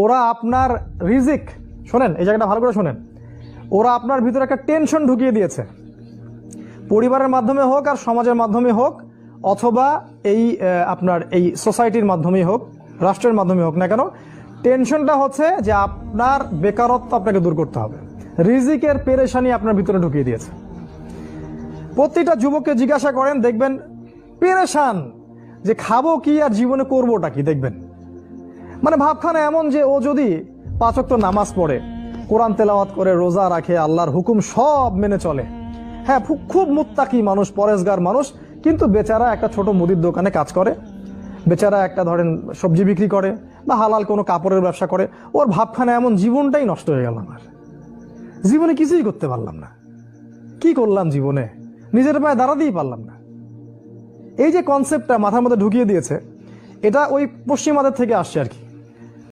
ওরা আপনার রিজিক, শোনেন এই জায়গাটা ভালো করে শোনেন, ওরা আপনার ভিতরে একটা টেনশন ঢুকিয়ে দিয়েছে, পরিবারের মাধ্যমে হোক আর সমাজের মাধ্যমে হোক, অথবা এই আপনার এই সোসাইটির মাধ্যমেই হোক, রাষ্ট্রের মাধ্যমে হোক না কেন, টেনশনটা হচ্ছে যে আপনার বেকারত্ব আপনাকে দূর করতে হবে, রিজিকের পেরেশানি আপনার ভিতরে ঢুকিয়ে দিয়েছে। প্রতিটা যুবককে জিজ্ঞাসা করেন, দেখবেন পেরেশান যে খাবো কি আর জীবনে করবোটা কি। দেখবেন মানে ভাবখানা এমন যে ও যদি 5 ওয়াক্ত নামাজ পড়ে, কোরআন তেলাওয়াত করে, রোজা রাখে, আল্লাহর হুকুম সব মেনে চলে, হ্যাঁ খুব মুত্তাকি মানুষ, পরেশগার মানুষ, কিন্তু বেচারা একটা ছোট মুদির দোকানে কাজ করে, বেচারা একটা ধরেন সবজি বিক্রি করে বা হালাল কোনো কাপড়ের ব্যবসা করে, ওর ভাবখানা এমন জীবনটাই নষ্ট হয়ে গেল, আমার জীবনে কিছুই করতে পারলাম না, কি করলাম জীবনে, নিজের পায়ে দাঁড়াতেই পারলাম না। এই যে কনসেপ্টটা মাথার মধ্যে ঢুকিয়ে দিয়েছে, এটা ওই পশ্চিমাদের থেকে আসছে আর কি।